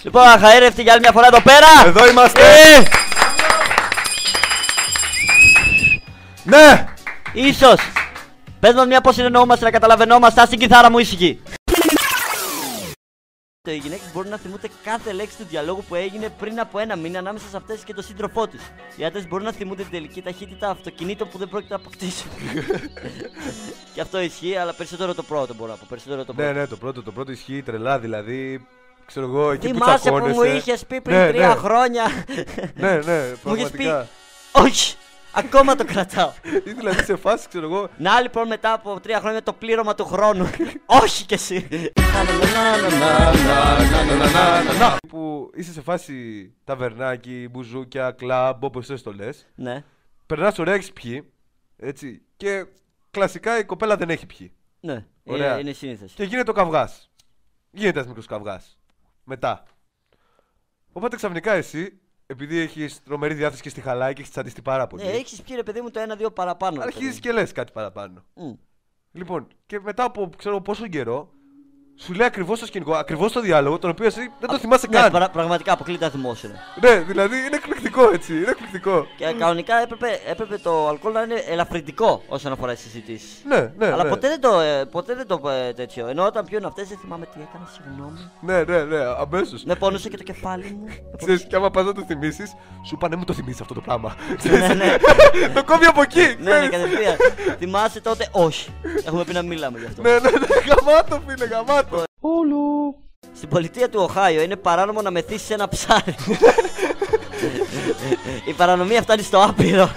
Λοιπόν, αχαήρευτοι για άλλη μια φορά εδώ πέρα. Εδώ είμαστε. Ναι. Ίσως. Πες μας μια πώς συνεννοούμαστε να καταλαβαίνόμαστε. Ας την κιθάρα μου ήσυχη. Οι γυναίκες μπορούν να θυμούνται κάθε λέξη του διαλόγου που έγινε πριν από ένα μήνα ανάμεσα σε αυτές και τον σύντροφό τους. Οι άντρες μπορούν να θυμούνται την τελική ταχύτητα αυτοκινήτων που δεν πρόκειται να αποκτήσουν. Και αυτό ισχύει, αλλά περισσότερο το πρώτο μπορώ να πω. Περισσότερο το πρώτο. Ναι, το πρώτο ισχύει τρελά, δηλαδή. Ξέρω εγώ, εκεί που θυμάσαι που τσακώνεσαι. μου είχες πει πριν 3 χρόνια. Ναι, Μου είχες πει. πραγματικά. Όχι! Ακόμα το κρατάω. Ή δηλαδή σε φάση, ξέρω εγώ. Να λοιπόν μετά από 3 χρόνια το πλήρωμα του χρόνου. Όχι κι εσύ. Που είσαι σε φάση ταβερνάκι, μπουζούκια, κλαμπ, όπως θες το λες. Ναι. Περνάς ωραία, έχεις πιει. Έτσι. Και κλασικά η κοπέλα δεν έχει πιει. Ναι, Ωραία. είναι σύνηθες. Και γίνεται ο καυγάς. Γίνεται ένας μικρός καυγάς. Μετά. Οπότε ξαφνικά εσύ, επειδή έχεις τρομερή διάθεση και στη χαλάει και έχεις τσαντιστεί πάρα πολύ. Ναι, έχεις πει ρε παιδί μου το 1-2 παραπάνω. ρε Αρχίζεις παιδί και λες κάτι παραπάνω. μου. Λοιπόν, και μετά από ξέρω πόσο καιρό, σου λέει ακριβώς το σκηνικό, ακριβώς το διάλογο, τον οποίο εσύ δεν το θυμάσαι Ναι, καν. πραγματικά αποκλείται να θυμόσαι. Ναι, δηλαδή είναι εκπληκτικό έτσι, είναι εκπληκτικό. Και κανονικά έπρεπε το αλκοόλ να είναι ελαφρυντικό όσον αφορά τις συζητήσεις. Ναι. Αλλά ποτέ δεν το τέτοιο. Ενώ όταν πιούν αυτές δεν θυμάμαι τι έκανα, συγγνώμη. Ναι, αμέσως. Με πόνουσε και το κεφάλι μου. Ξέρεις, και άμα πας να το θυμίσεις, σου πάνε μου το θυμίσεις αυτό το πράγμα. Ναι. Το κόβει από εκεί. Ναι, κατευθείαν. Θυμάσαι τότε, όχι. Έχουμε πει να μιλάμε γι' αυτό. Ναι, γαμάτο φίλε, γαμάτο. Στην πολιτεία του Οχάιο είναι παράνομο να μεθύσεις ένα ψάρι. Η παρανομία φτάνει στο άπειρο.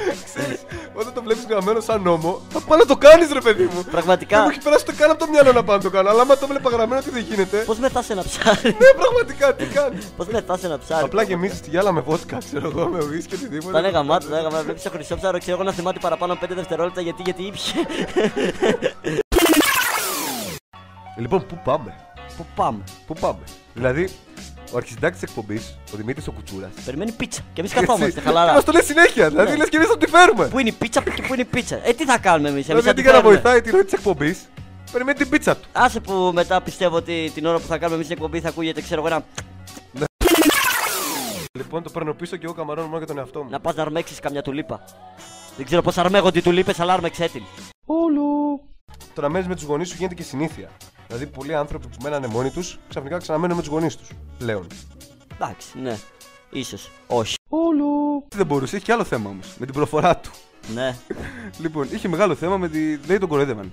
Όταν το βλέπεις γραμμένο σαν νόμο, θα πάει να το κάνεις ρε παιδί μου. Πραγματικά. Δεν μου έχει περάσει το καν από το μυαλό να πάω να το κάνω. Αλλά άμα το βλέπα γραμμένο ότι δεν γίνεται. Πώς μεθάς ένα ψάρι. Ναι, πραγματικά τι κάνεις. Πώς μεθάς ένα ψάρι. Απλά γεμίσεις τη γυάλα με βότκα, ξέρω εγώ, με ουίσκι και οτιδήποτε. Θα είναι γαμάτο, θα είναι βλέπεις το χρυσό ψάρο, ξέρω εγώ να θυμάται παραπάνω 5 δευτερόλεπτα γιατί ήπιε. Λοιπόν, πού πάμε. Πού πάμε. Δηλαδή, ο αρχισυντάκτης της εκπομπής, ο Δημήτρης ο Κουτσούρας. Περιμένει πίτσα. Και εμείς καθόμαστε χαλαρά. Μας το λέει συνέχεια, δηλαδή Ναι. λες και εμείς θα τη φέρουμε. Πού είναι η πίτσα και πού είναι η πίτσα. Τι θα κάνουμε εμείς. Δηλαδή, αντί για να βοηθάει τη ροή της εκπομπής, περιμένει την πίτσα του. Άσε που μετά πιστεύω ότι την ώρα που θα κάνουμε εμείς την εκπομπή θα ακούγεται, ξέρω εγώ, Λοιπόν, το παίρνω πίσω και εγώ καμαρώνω μόνο για τον εαυτό μου. να πας να αρμέξεις καμιά τουλίπα. Δεν ξέρω πώς αρμέγονται οι τουλίπες, αλλά άρμεξέ την. Το να μένεις με τους γονείς σου γίνεται και συνήθεια. Δηλαδή, πολλοί άνθρωποι που μένανε μόνοι τους, ξαφνικά ξαναμένουν με τους γονείς τους. Πλέον. Εντάξει, ναι. Ίσως. Όχι. Δεν μπορούσε, έχει και άλλο θέμα όμως. Με την προφορά του. Ναι. Λοιπόν, είχε μεγάλο θέμα με τη. Λέει τον κοροϊδεύαν.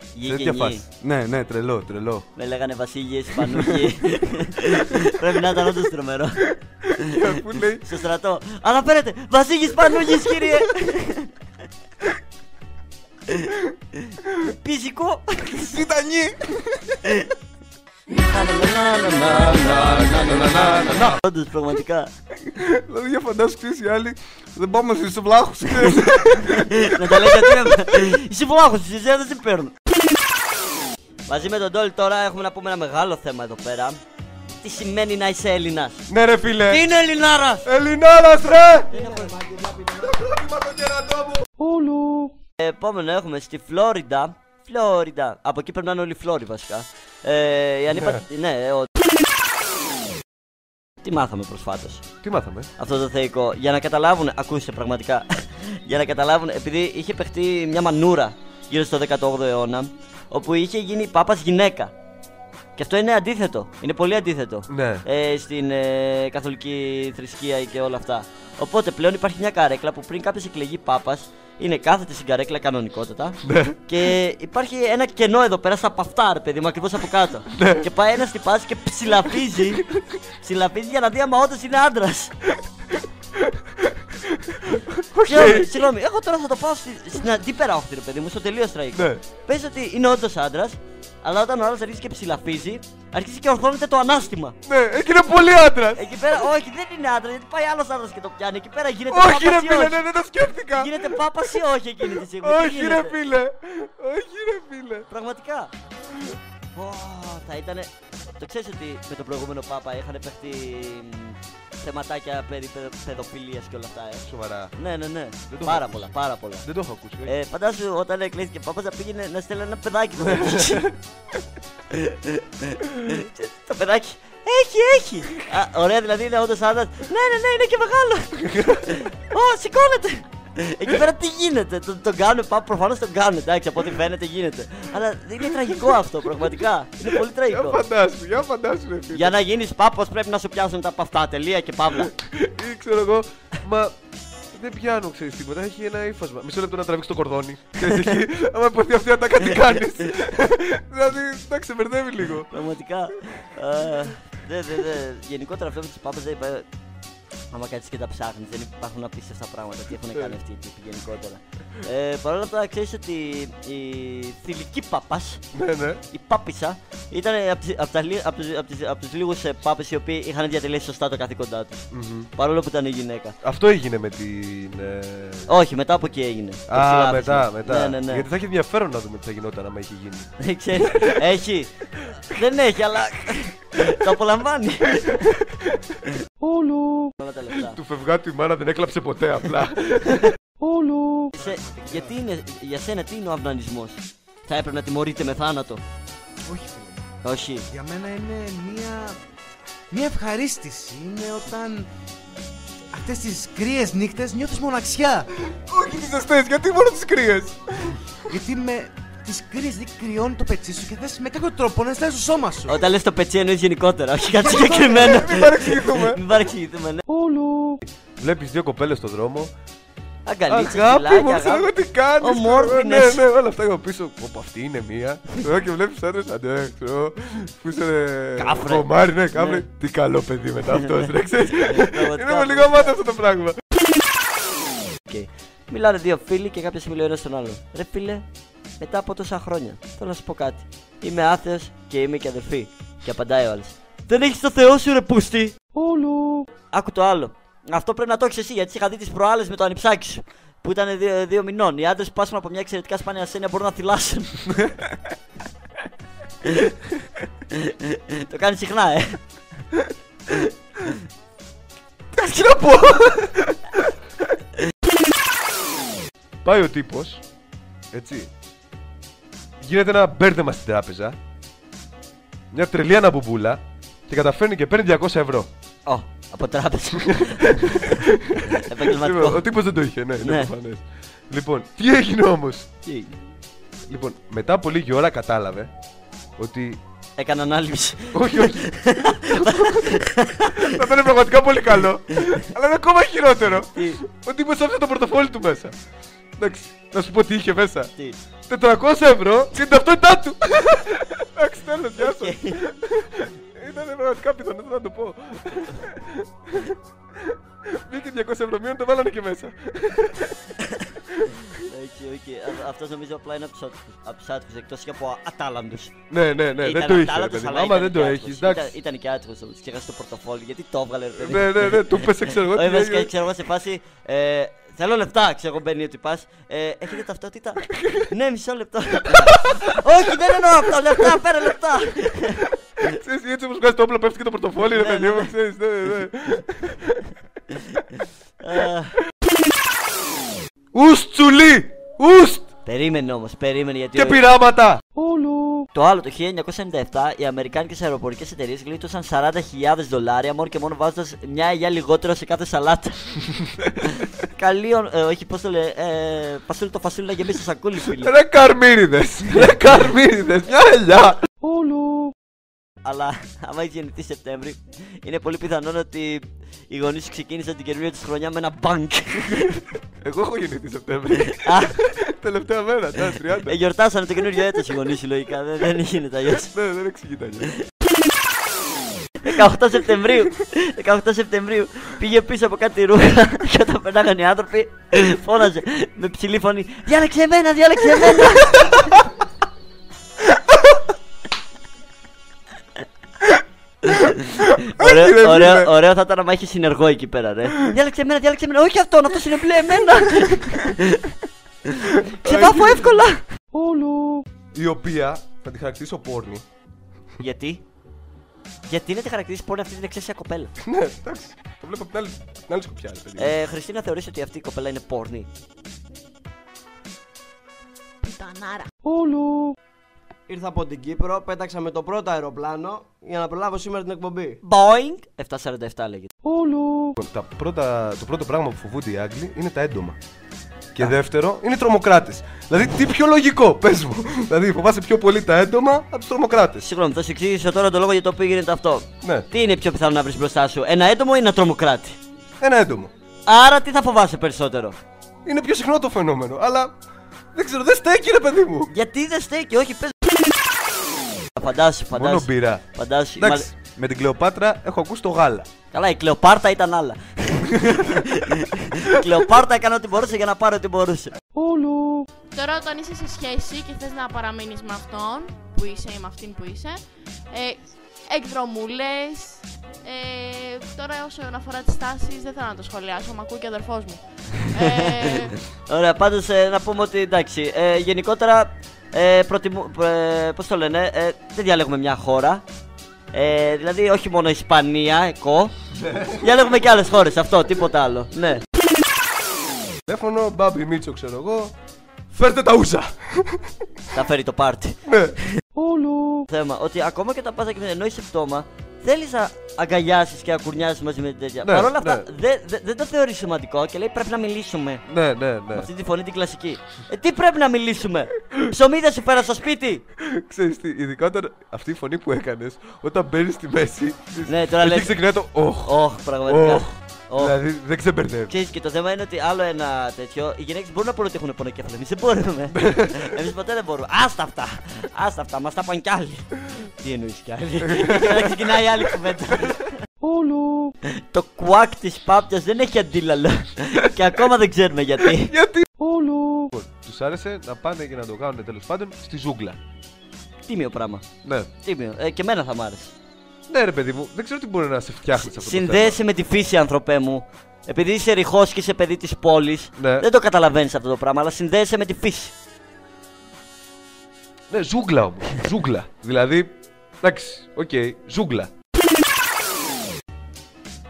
Σε τέτοια Γηγενή. φάση. Ναι, τρελό. Με λέγανε Βασίλειε, Ισπανούχοι. Πρέπει να ήταν όντως τρομερό. Που λέει. Στο στρατό. Αναφέρετε! Βασίλης Ισπανούχης, κύριε! Πισικό! Τιτανί! Όντως, πραγματικά. Δηλαδή, για φαντάσου, ξέρεις οι άλλοι. Δεν πάμε στους βλάχους. Να τα λέει γιατί είσαι βλάχος, εσύ δεν σε παίρνουν. Μαζί με τον Ντόλ τώρα έχουμε να πούμε ένα μεγάλο θέμα εδώ πέρα. Τι σημαίνει να είσαι Έλληνας. Ναι, ρε φίλε. Τι είναι Ελληνάρας. Ελληνάρας, ρε! Το πρόβλημα το κερατό μου. Επόμενο έχουμε στη Φλόριντα. Από εκεί πρέπει να είναι όλοι Φλόροι βασικά. Η Ανίπα... Ναι, τι μάθαμε προσφάτως. Τι μάθαμε. Αυτό το θεϊκό. Για να καταλάβουν, ακούστε πραγματικά. Για να καταλάβουν, επειδή είχε παιχτεί μια μανούρα γύρω στο 18ο αιώνα, όπου είχε γίνει πάπας γυναίκα. Και αυτό είναι αντίθετο. Είναι πολύ αντίθετο. Ναι. Στην καθολική θρησκεία και όλα αυτά. Οπότε πλέον υπάρχει μια καρέκλα που πριν κάποιος εκλεγεί πάπας, είναι κάθεται στην καρέκλα κανονικότατα. Ναι. Και υπάρχει ένα κενό εδώ πέρα στα παυτά, ρε παιδί μου, ακριβώς από κάτω. Και πάει ένας τυπάς και ψηλαφίζει. Ψηλαφίζει για να δει άμα όντως είναι άντρας. Συγγνώμη, εγώ τώρα θα το πάω στην αντίπερα όχθη, ρε παιδί μου, στο τελείως τραγικό. Ναι. Πες ότι είναι όντως άντρας, αλλά όταν ο άλλος αρχίζει και ψηλαφίζει, αρχίζει και ορθώνεται το ανάστημα. Ναι, εκεί είναι πολύ άντρας. Εκεί πέρα, όχι, δεν είναι άντρα, γιατί πάει άλλος άντρας και το πιάνει. Εκεί πέρα γίνεται Όχι, πάπας ρε ή φίλε, όχι. ναι, δεν το σκέφτηκα. Γίνεται πάπας ή όχι εκείνη τη στιγμή. Τι Όχι, ρε γίνεται? φίλε. Όχι, ρε φίλε. Πραγματικά. Θα ήτανε. Το ξέρεις ότι με τον προηγούμενο Πάπα είχαν παιχτεί θεματάκια περί παιδοφιλίας και όλα αυτά, Σοβαρά. Ναι. το Πάρα έχω πολλά. Δεν το έχω ακούσει. Φαντάσου όταν εκλέγηκε Πάπας να πήγαινε να στέλνει ένα παιδάκι. Το παιδάκι. Έχει. Ωραία, δηλαδή είναι όντως άντρας. Ναι, είναι και μεγάλο. Σηκώνεται. Εκεί πέρα τι γίνεται, τον κάνουν, προφανώς τον κάνουν, εντάξει, από ό,τι φαίνεται γίνεται. Αλλά είναι τραγικό αυτό, πραγματικά. Είναι πολύ τραγικό. Για φαντάσου, ρε φίλε. Για να γίνεις πάπος πρέπει να σου πιάσουν τα από αυτά, τελεία και παύλα. Ή ξέρω εγώ, μα δεν πιάνω, ξέρεις τίποτα, έχει ένα ύφασμα. Μισό λεπτό να τραβήξει το κορδόνι. Ξέρεις, εκεί, άμα υποθεί αυτή ατάκα τι κάνεις. Δηλαδή, εντάξει, σε μπερδεύει λίγο. Πραγματικά. Γενικότερα αυτό με τις πάπες δεν είπα. Άμα κάτσεις και τα ψάχνεις, δεν υπάρχουν απίστευτα πράγματα. Τι έχουν κάνει αυτοί οι τύποι γενικότερα. Παρ' όλα αυτά, ξέρεις ότι η θηλυκή πάπας, η πάπισσα, ήταν από τους λίγους πάπες οι οποίοι είχαν διατελέσει σωστά το καθήκοντά τους. Παρόλο που ήταν η γυναίκα. Αυτό έγινε με την. Όχι, μετά από εκεί έγινε. Μετά. Ναι. Γιατί θα έχει ενδιαφέρον να δούμε τι θα γινόταν άμα είχε γίνει. Δεν ξέρεις. Έχει. Δεν έχει, αλλά. Το απολαμβάνει. Όλου. Του φευγάτου η μάνα δεν έκλαψε ποτέ απλά. Όλου. Γιατί είναι, για σένα τι είναι ο αυνανισμός? Θα έπρεπε να τιμωρείται με θάνατο? Όχι. Όχι. Για μένα είναι μια ευχαρίστηση. Είναι όταν αυτές τις κρύες νύχτες νιώθεις μοναξιά. Όχι τις ζεστές, γιατί μόνο τις κρύες? Γιατί με τις κρύες δεν κρυώνει το πετσί σου και θες με κάποιο τρόπο να αισθάνεσαι στο σώμα σου. Όταν λες το πετσί εννοείς γενικότερα, όχι κάτι συγκεκριμένο. Μην παρεξηγηθούμε, ναι. Όλου. Βλέπεις δύο κοπέλες στον δρόμο. Αγκαλίτσες, αγάπη μου, ξέρω εγώ τι κάνεις. Ομόρφινες. Ναι, όλα αυτά από πίσω. Όπω αυτή είναι μία. Εδώ και βλέπεις άντρες, ξέρω. Που είσαι κάφρε. κομμάρι, ναι, κάφρε. Τι καλό παιδί μετά αυτός, ρε, ξέρεις. Είναι με λίγο μάτα αυτό το πράγμα. Μιλάνε δύο φίλοι και κάποιος μιλάει ένας στον άλλον. Ρε φίλε, μετά από τόσα χρόνια, θέλω να σου πω κάτι. Είμαι άθεος και είμαι και αδερφή. Και απαντάει ο άλλος. Δεν έχεις το Θεό σου, ρε πούστη. Όλου. Άκου το άλλο. Αυτό πρέπει να το έχεις εσύ, γιατί είχα δει τις προάλλες με το ανιψάκι σου. Που ήταν 2 μηνών. Οι άντρες που πάσχουν από μια εξαιρετικά σπάνια ασθένεια μπορούν να θυλάσουν. Το κάνει συχνά, Τι να πω. Πάει ο τύπος, έτσι. Γίνεται ένα μπέρδεμα στην τράπεζα. Μια τρελή αναμπομπούλα. Και καταφέρνει και παίρνει 200 ευρώ. Από τράπεζα. Επαγγελματικό. Ο τύπος δεν το είχε, ναι, είναι προφανές. Λοιπόν, τι έγινε όμως? Λοιπόν, μετά από λίγη ώρα κατάλαβε ότι. Έκανε ανάληψη. Όχι. Θα ήταν πραγματικά πολύ καλό. Αλλά είναι ακόμα χειρότερο. Ο τύπος άφησε το πορτοφόλι του μέσα. Εντάξει, να σου πω τι είχε μέσα. 400 ευρώ και την ταυτότητά του. Εντάξει, τέλος, γεια σας. Ήταν πραγματικά πιθανό να το πω. Μπήκε 200 ευρώ μείον, το βάλανε και μέσα. Αυτός νομίζω απλά είναι από τους άτυχους, εκτός και από ατάλαντους. Ναι, δεν το είχε, παιδί. Άμα δεν το έχεις, εντάξει. Ήταν και άτυχος όμως, και έχασε το πορτοφόλι, γιατί το έβγαλε, παιδί. Ναι, του πέσε, ξέρω εγώ. Όχι, ξέρω εγώ σε φάση, θέλω λεπτά, ξέρω εγώ μπαίνει ότι πας. Έχετε ταυτότητα? Ναι, μισό λεπτό. Όχι, δεν εννοώ αυτό, λεπτά, πέρα λεπτά. Ξέρεις, έτσι όπως βγάζει το όπλο πέφτει και το πορτοφόλι, ρε παιδί μου, ξέρεις, ναι. Ουστ, τσουλί! Ουστ! Περίμενε όμως, γιατί. Και πειράματα! Το άλλο, το 1997, οι αμερικάνικες αεροπορικές εταιρείες γλίτωσαν $40,000 μόνο και μόνο βάζοντας μια ελιά λιγότερο σε κάθε σαλάτα. Καλή, όχι, πώς το λέει, φασούλι να γεμίσει το σακούλι, φίλε. Ρε καρμύριδες, μια ελιά! Αλλά άμα έχεις γεννηθεί Σεπτέμβρη, είναι πολύ πιθανόν ότι οι γονείς σου ξεκίνησαν την καινούργια τους χρονιά με ένα μπανκ. Εγώ έχω γεννηθεί Σεπτέμβρη. Τελευταία μέρα, τα 30. Γιορτάσανε το καινούργιο έτος οι γονείς σου, λογικά. Δεν γίνεται αλλιώς. Ναι, δεν εξηγείται αλλιώς. 18 Σεπτεμβρίου πήγε πίσω από κάτι ρούχα και όταν περνάγαν οι άνθρωποι φώναζε με ψηλή φωνή. Διάλεξε εμένα! Ωραίο θα ήταν άμα είχε συνεργό εκεί πέρα, ρε. Διάλεξε εμένα, όχι αυτόν είναι μπλε εμένα. Ξεβάφω εύκολα. Η οποία θα τη χαρακτηρίσω πόρνη. Γιατί να τη χαρακτηρίσει πόρνη αυτή την εξαίσια κοπέλα? Ναι, εντάξει, το βλέπω από την άλλη σκοπιά, παιδί. Χριστίνα, θεωρείς ότι αυτή η κοπέλα είναι πόρνη? Πουτανάρα. Ήρθα από την Κύπρο, πέταξα με το πρώτο αεροπλάνο για να προλάβω σήμερα την εκπομπή. Boeing 747 λέγεται. Το πρώτο πράγμα που φοβούνται οι Άγγλοι είναι τα έντομα. Και δεύτερο είναι οι τρομοκράτες. Δηλαδή, τι πιο λογικό, πες μου. Δηλαδή, φοβάσαι πιο πολύ τα έντομα από τους τρομοκράτες. Συγγνώμη, θα σου εξηγήσω τώρα το λόγο για το οποίο γίνεται αυτό. Ναι. Τι είναι πιο πιθανό να βρει μπροστά σου, ένα έντομο ή ένα τρομοκράτη? Ένα έντομο. Άρα τι θα φοβάσαι περισσότερο? Είναι πιο συχνό το φαινόμενο, αλλά δεν ξέρω, δεν στέκει ρε παιδί μου. Γιατί δεν στέκει, όχι, πες. Φαντάσου. Μόνο μπύρα. Φαντάσου. Εντάξει, με την Κλεοπάτρα έχω ακούσει το γάλα. Καλά, η Κλεοπάρτα ήταν άλλα. Η Κλεοπάρτα έκανε ό,τι μπορούσε για να πάρει ό,τι μπορούσε. Τώρα όταν είσαι σε σχέση και θες να παραμείνεις με αυτόν που είσαι ή με αυτήν που είσαι, εκδρομούλες, τώρα όσον αφορά τις τάσεις δεν θέλω να το σχολιάσω, μ' ακούει και ο αδερφός μου. Ωραία, πάντως να πούμε ότι εντάξει, γενικότερα πώς το λένε, δεν διαλέγουμε μια χώρα. Δηλαδή όχι μόνο Ισπανία, διαλέγουμε και άλλες χώρες, αυτό, τίποτα άλλο, ναι. Τηλέφωνο, Μπάμπι Μίτσο ξέρω εγώ, φέρτε τα ούσα. Θα φέρει το πάρτι. Ναι. Θέμα, ότι ακόμα και τα πας ενώ είσαι πτώμα, θέλεις να αγκαλιάσεις και να κουρνιάσεις μαζί με τέτοια. Ναι, Παρ' όλα αυτά ναι. δεν το θεωρείς σημαντικό και λέει πρέπει να μιλήσουμε. Ναι. Με αυτή τη φωνή την κλασική. Τι πρέπει να μιλήσουμε? Ψωμί δεν σου φέρα στο σπίτι? Ξέρεις τι, ειδικότερα αυτή η φωνή που έκανες, όταν μπαίνεις στη μέση, ναι, τώρα εκεί λες. ξεκινάει το Ωχ, πραγματικά. Δηλαδή δεν ξεμπερδεύει. Ξέρεις, και το θέμα είναι ότι άλλο ένα τέτοιο, οι γυναίκες μπορούν να πούνε ότι έχουν πονοκέφαλο. Εμείς δεν μπορούμε. Εμείς ποτέ δεν μπορούμε. Άστα αυτά, μας τα πάνε κι άλλοι. Τι εννοείς κι άλλοι? Και μετά ξεκινάει άλλη κουβέντα. Το κουάκ της πάπιας δεν έχει αντίλαλο. Και ακόμα δεν ξέρουμε γιατί. Γιατί? Τους άρεσε να πάνε και να το κάνουν τέλος πάντων στη ζούγκλα. Τίμιο πράγμα. Ναι. Τίμιο. Και εμένα θα μ' άρεσε. Ναι, ρε παιδί μου, δεν ξέρω τι μπορεί να σε φτιάχνει σε αυτό το θέμα. Συνδέεσαι με τη φύση, ανθρωπέ μου. Επειδή είσαι ρηχός και είσαι παιδί της πόλης, ναι. Δεν το καταλαβαίνεις αυτό το πράγμα, αλλά συνδέεσαι με τη φύση. Ναι, ζούγκλα όμως. Ζούγκλα. Δηλαδή, εντάξει, οκ, ζούγκλα.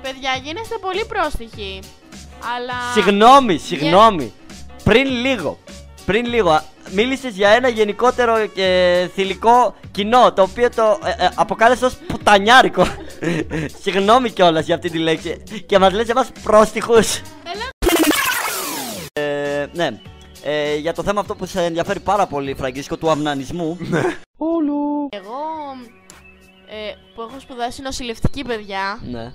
Παιδιά, γίνεστε πολύ πρόστιχοι. Αλλά. Συγγνώμη. Πριν λίγο μίλησες για ένα γενικότερο και θηλυκό κοινό, το οποίο το αποκάλεσε ως πουτανιάρικο. Συγγνώμη κιόλας για αυτή τη λέξη. Και μας λες εμάς πρόστιχους. Ναι. Για το θέμα αυτό που σε ενδιαφέρει πάρα πολύ, Φραγκίσκο, του αυνανισμού. Εγώ που έχω σπουδάσει νοσηλευτική, παιδιά. Ναι.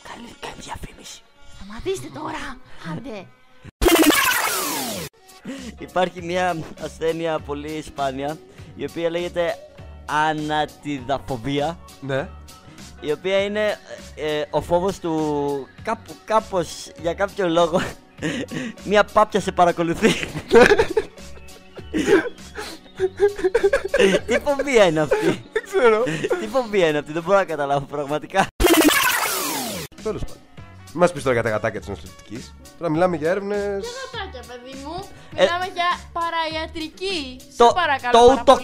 Καλή διαφήμιση. Σταματήστε τώρα. Άντε. Υπάρχει μια ασθένεια πολύ σπάνια, η οποία λέγεται ανατιδαφοβία. Ναι. Η οποία είναι ο φόβος του κάπως για κάποιο λόγο μια πάπια σε παρακολουθεί. Τι φοβία είναι αυτή? Δεν ξέρω. Τι φοβία είναι αυτή? Δεν μπορώ να καταλάβω πραγματικά. Τέλος πάντων. Μην μας πεις τώρα για τα γατάκια της νοσηλευτικής. Τώρα μιλάμε για έρευνες. Τι γατάκια, παιδί μου? Μιλάμε για παραϊατρική. Σε Το παρακαλώ πάρα πολύ.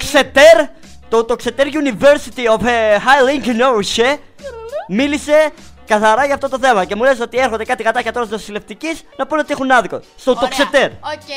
Το Uttoxeter University of High Norwich μίλησε καθαρά για αυτό το θέμα και μου λες ότι έρχονται κάτι γατάκια τώρα νοσηλευτικής να πούνε ότι έχουν άδικο. Στο Uttoxeter. Οκ.